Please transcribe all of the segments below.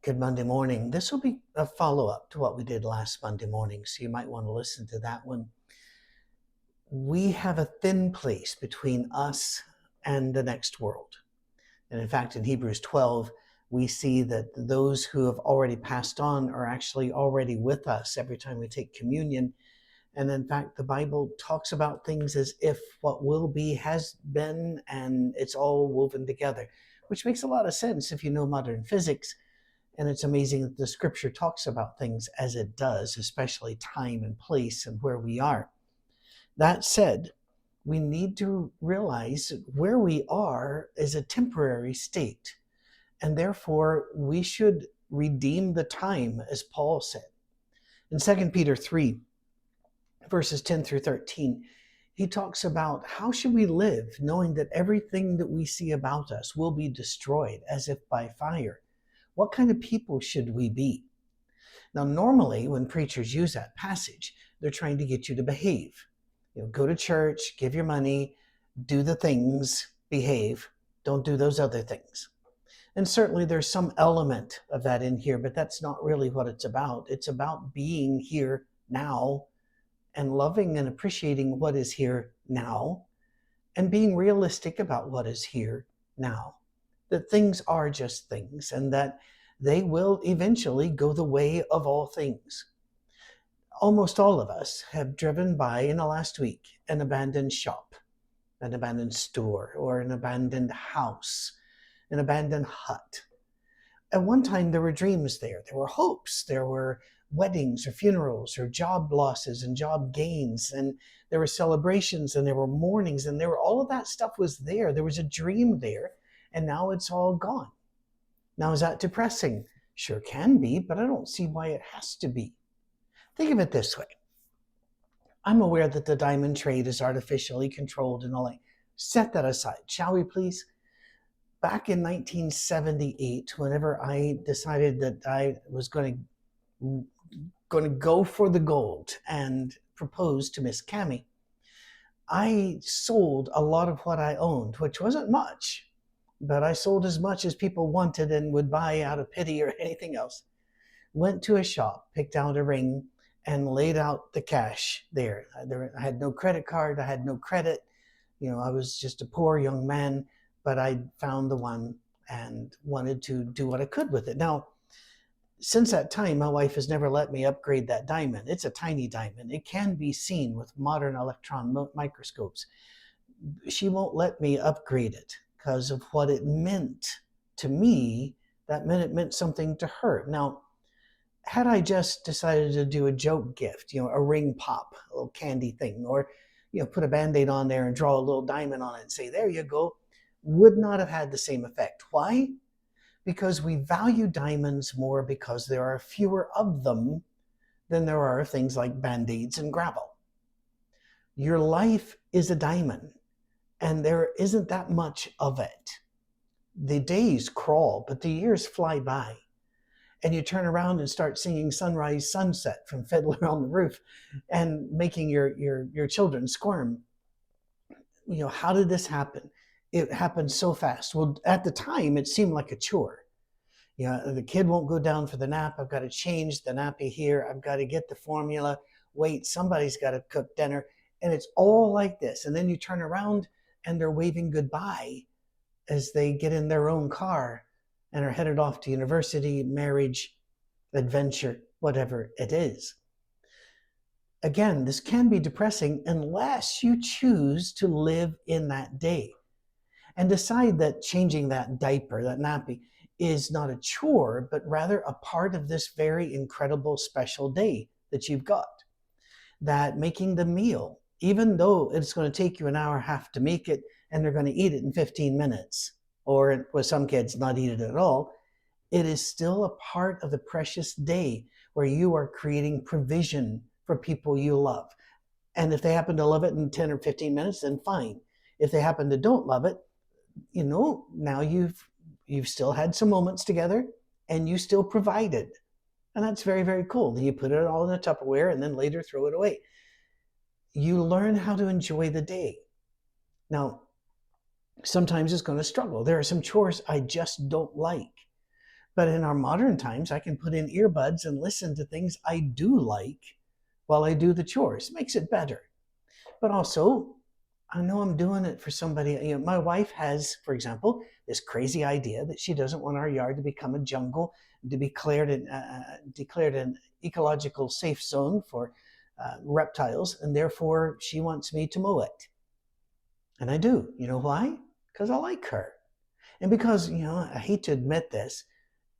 Good Monday morning. This will be a follow up to what we did last Monday morning, so you might want to listen to that one. We have a thin place between us and the next world. And in fact, in Hebrews 12, we see that those who have already passed on are actually already with us every time we take communion. And in fact, the Bible talks about things as if what will be has been, and it's all woven together, which makes a lot of sense if you know modern physics. And it's amazing that the scripture talks about things as it does, especially time and place and where we are. That said, we need to realize where we are is a temporary state. And therefore, we should redeem the time, as Paul said. In 2 Peter 3, verses 10 through 13, he talks about how should we live knowing that everything that we see about us will be destroyed as if by fire. What kind of people should we be? Now, normally when preachers use that passage, they're trying to get you to behave. Go to church, give your money, do the things, behave. Don't do those other things. And certainly there's some element of that in here, but that's not really what it's about. It's about being here now and loving and appreciating what is here now and being realistic about what is here now. That things are just things and that they will eventually go the way of all things. Almost all of us have driven by in the last week an abandoned shop, an abandoned store, or an abandoned house, an abandoned hut. At one time, there were dreams there. There were hopes. There were weddings or funerals or job losses and job gains. And there were celebrations and there were mournings and there were all of that stuff was there. There was a dream there. And now it's all gone. Now, is that depressing? Sure can be, but I don't see why it has to be. Think of it this way. I'm aware that the diamond trade is artificially controlled and all that. Set that aside, shall we please? Back in 1978, whenever I decided that I was going to go for the gold and propose to Miss Cami, I sold a lot of what I owned, which wasn't much, but I sold as much as people wanted and would buy out of pity or anything else. Went to a shop, picked out a ring, and laid out the cash there. I had no credit card. I had no credit. I was just a poor young man, but I found the one and wanted to do what I could with it. Now, since that time, my wife has never let me upgrade that diamond. It's a tiny diamond. It can be seen with modern electron microscopes. She won't let me upgrade it because of what it meant to me. That meant it meant something to her. Now, had I just decided to do a joke gift, a ring pop, a little candy thing, or, put a Band-Aid on there and draw a little diamond on it and say, there you go, would not have had the same effect. Why? Because we value diamonds more because there are fewer of them than there are things like Band-Aids and gravel. Your life is a diamond, and there isn't that much of it. The days crawl, but the years fly by. And you turn around and start singing Sunrise Sunset from Fiddler on the Roof and making your children squirm. How did this happen? It happened so fast. Well, at the time, it seemed like a chore. The kid won't go down for the nap. I've got to change the nappy here. I've got to get the formula. Wait, somebody's got to cook dinner. And it's all like this. And then you turn around and they're waving goodbye as they get in their own car and are headed off to university, marriage, adventure, whatever it is. Again, this can be depressing unless you choose to live in that day and decide that changing that diaper, that nappy, is not a chore, but rather a part of this very incredible special day that you've got. That making the meal, even though it's going to take you an hour and a half to make it and they're going to eat it in 15 minutes, or with some kids not eat it at all, it is still a part of the precious day where you are creating provision for people you love. And if they happen to love it in 10 or 15 minutes, then fine. If they happen to don't love it, now you've still had some moments together and you still provided. And that's very, very cool. Then you put it all in a Tupperware and then later throw it away. You learn how to enjoy the day. Now, sometimes it's going to struggle. There are some chores I just don't like. But in our modern times, I can put in earbuds and listen to things I do like while I do the chores. It makes it better. But also, I know I'm doing it for somebody. My wife has, for example, this crazy idea that she doesn't want our yard to become a jungle, to be declared an ecological safe zone for reptiles, and therefore she wants me to mow it. And I do. You know why? Because I like her. And because, I hate to admit this,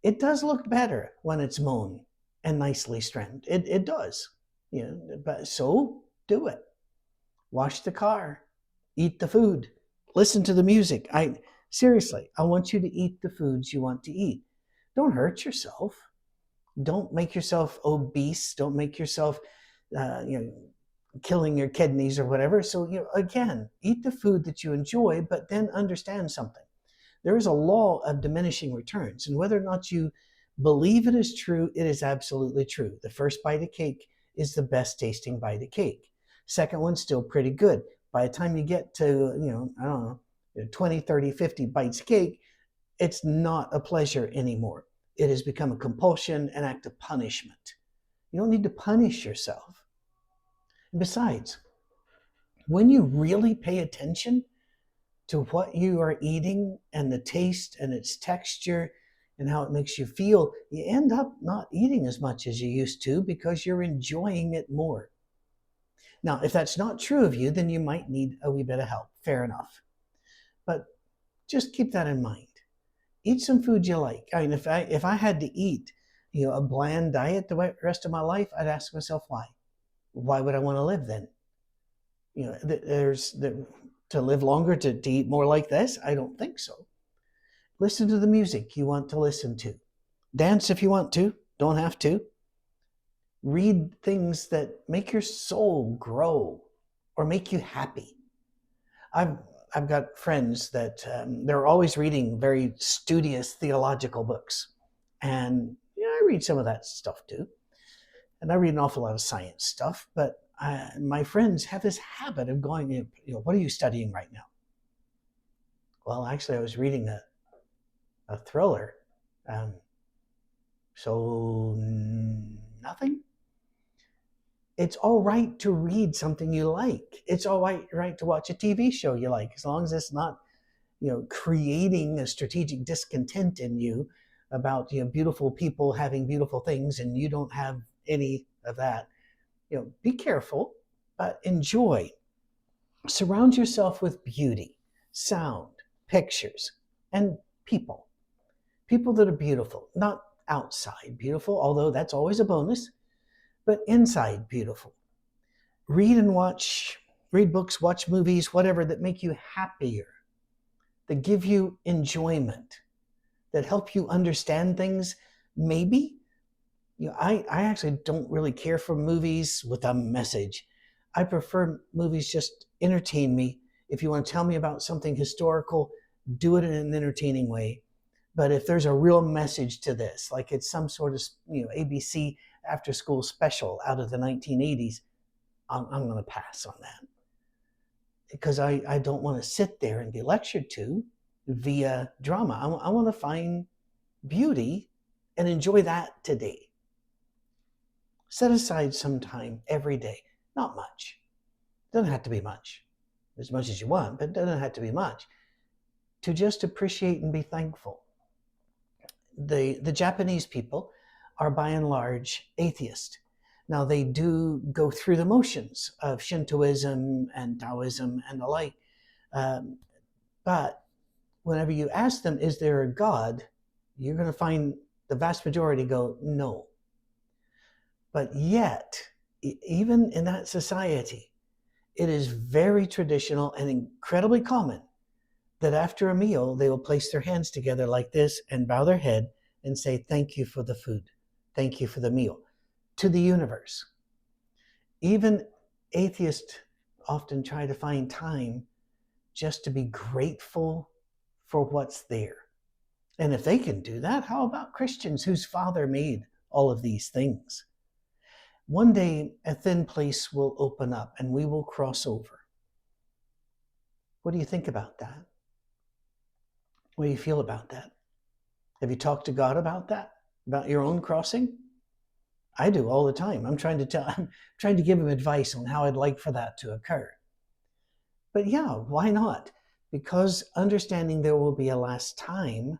it does look better when it's mown and nicely trimmed. It does. But so do it. Wash the car, eat the food, listen to the music. Seriously, I want you to eat the foods you want to eat. Don't hurt yourself. Don't make yourself obese. Don't make yourself, killing your kidneys or whatever. So, again, eat the food that you enjoy, but then understand something. There is a law of diminishing returns, and whether or not you believe it is true, it is absolutely true. The first bite of cake is the best tasting bite of cake. Second one's still pretty good. By the time you get to, I don't know, 20, 30, 50 bites of cake, it's not a pleasure anymore. It has become a compulsion, an act of punishment. You don't need to punish yourself. And besides, when you really pay attention to what you are eating and the taste and its texture and how it makes you feel, you end up not eating as much as you used to because you're enjoying it more. Now, if that's not true of you, then you might need a wee bit of help. Fair enough. But just keep that in mind. Eat some food you like. I mean, if I had to eat, a bland diet the rest of my life, I'd ask myself why. Why would I want to live then? To live longer, to eat more like this? I don't think so. Listen to the music you want to listen to. Dance if you want to. Don't have to. Read things that make your soul grow or make you happy. I've got friends that they're always reading very studious theological books. And I read some of that stuff too. And I read an awful lot of science stuff. But my friends have this habit of going, what are you studying right now? Well, actually, I was reading a thriller. So nothing? It's all right to read something you like. It's all right to watch a TV show you like, as long as it's not, creating a strategic discontent in you about, beautiful people having beautiful things and you don't have any of that. Be careful, but enjoy. Surround yourself with beauty, sound, pictures, and people. People that are beautiful, not outside beautiful, although that's always a bonus, but inside beautiful. Read books, watch movies, whatever, that make you happier, that give you enjoyment, that help you understand things. Maybe, I actually don't really care for movies with a message. I prefer movies just entertain me. If you want to tell me about something historical, do it in an entertaining way. But if there's a real message to this, like it's some sort of, ABC after school special out of the 1980s, I'm going to pass on that. Because I don't want to sit there and be lectured to via drama. I want to find beauty and enjoy that today. Set aside some time every day. Not much. Doesn't have to be much. As much as you want, but it doesn't have to be much. To just appreciate and be thankful. The Japanese people are by and large atheist. Now, they do go through the motions of Shintoism and Taoism and the like. But whenever you ask them, is there a God? You're going to find the vast majority go, no. But yet, even in that society, it is very traditional and incredibly common that after a meal, they will place their hands together like this and bow their head and say, thank you for the food. Thank you for the meal. To the universe. Even atheists often try to find time just to be grateful for what's there. And if they can do that, how about Christians whose Father made all of these things? One day, a thin place will open up and we will cross over. What do you think about that? What do you feel about that? Have you talked to God about that? About your own crossing? I do all the time. I'm trying to give him advice on how I'd like for that to occur. But yeah, why not? Because understanding there will be a last time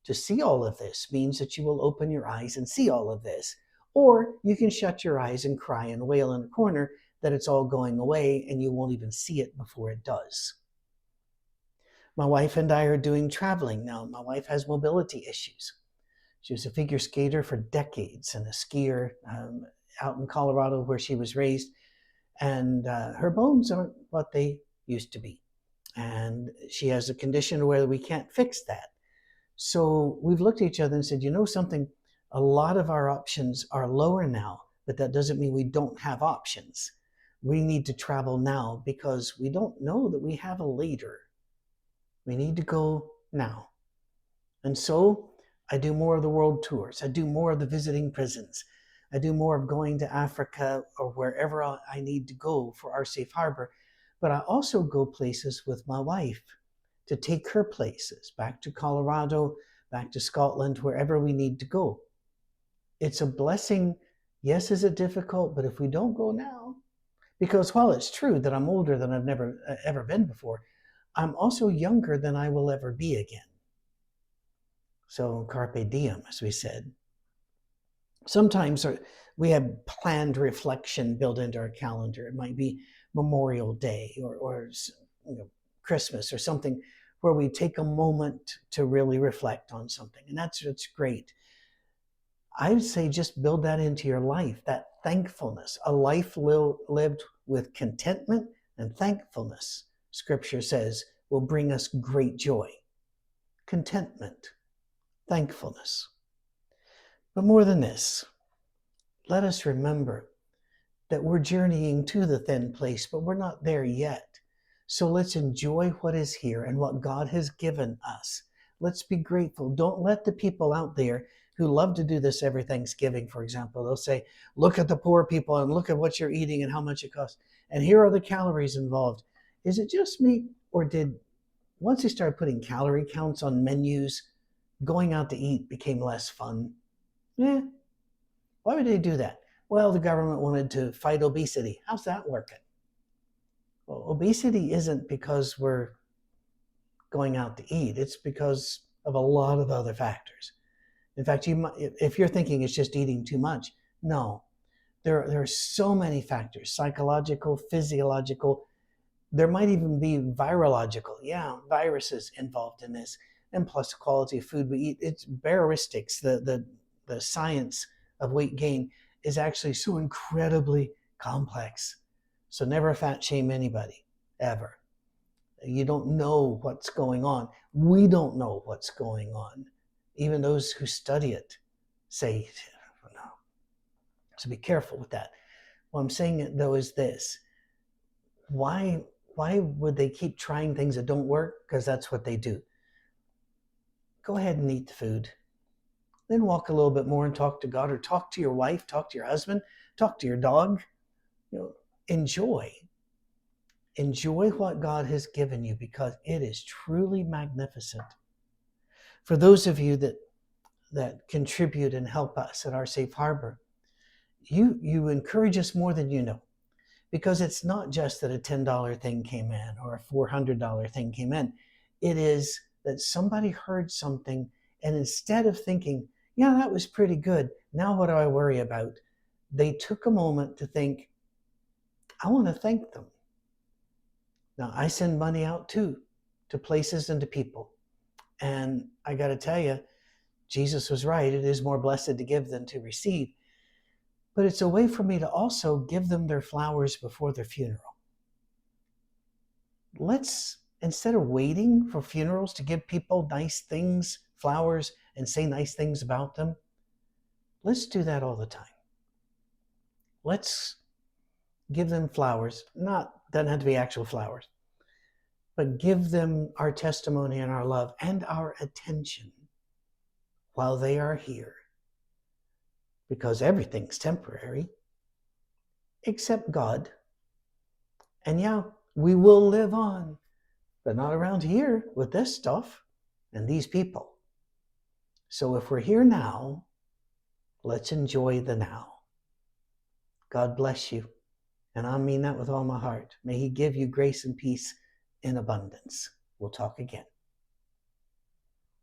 to see all of this means that you will open your eyes and see all of this. Or you can shut your eyes and cry and wail in a corner that it's all going away and you won't even see it before it does. My wife and I are doing traveling now. My wife has mobility issues. She was a figure skater for decades and a skier out in Colorado where she was raised. And her bones aren't what they used to be. And she has a condition where we can't fix that. So we've looked at each other and said, you know something, a lot of our options are lower now, but that doesn't mean we don't have options. We need to travel now because we don't know that we have a later. We need to go now. And so I do more of the world tours. I do more of the visiting prisons. I do more of going to Africa or wherever I need to go for our safe harbor. But I also go places with my wife to take her places, back to Colorado, back to Scotland, wherever we need to go. It's a blessing. Yes, is it difficult? But if we don't go now, because while it's true that I'm older than I've never ever been before, I'm also younger than I will ever be again. So carpe diem, as we said. Sometimes we have planned reflection built into our calendar. It might be Memorial Day or Christmas or something where we take a moment to really reflect on something. And that's great. I would say just build that into your life, that thankfulness, a life lived with contentment and thankfulness, Scripture says, will bring us great joy. Contentment, thankfulness. But more than this, let us remember that we're journeying to the thin place, but we're not there yet. So let's enjoy what is here and what God has given us. Let's be grateful. Don't let the people out there who love to do this every Thanksgiving, for example, they'll say, look at the poor people and look at what you're eating and how much it costs. And here are the calories involved. Is it just me? Or once they started putting calorie counts on menus, going out to eat became less fun? Yeah. Why would they do that? Well, the government wanted to fight obesity. How's that working? Well, obesity isn't because we're going out to eat. It's because of a lot of other factors. In fact, if you're thinking it's just eating too much, no. There are so many factors, psychological, physiological. There might even be virological. Yeah, viruses involved in this. And plus the quality of food we eat. It's barometrics, the science of weight gain is actually so incredibly complex. So never fat shame anybody, ever. You don't know what's going on. We don't know what's going on. Even those who study it say, no. So be careful with that. What I'm saying, though, is this. Why would they keep trying things that don't work? Because that's what they do. Go ahead and eat the food. Then walk a little bit more and talk to God, or talk to your wife, talk to your husband, talk to your dog. Enjoy what God has given you, because it is truly magnificent. For those of you that contribute and help us at our safe harbor, you encourage us more than you know, because it's not just that a $10 thing came in or a $400 thing came in. It is that somebody heard something, and instead of thinking, yeah, that was pretty good, now what do I worry about? They took a moment to think, I want to thank them. Now, I send money out too, to places and to people. And I got to tell you, Jesus was right. It is more blessed to give than to receive. But it's a way for me to also give them their flowers before their funeral. Let's, instead of waiting for funerals to give people nice things, flowers, and say nice things about them, let's do that all the time. Let's give them flowers. Doesn't have to be actual flowers, but give them our testimony and our love and our attention while they are here. Because everything's temporary, except God. And yeah, we will live on, but not around here with this stuff and these people. So if we're here now, let's enjoy the now. God bless you. And I mean that with all my heart. May He give you grace and peace in abundance. We'll talk again.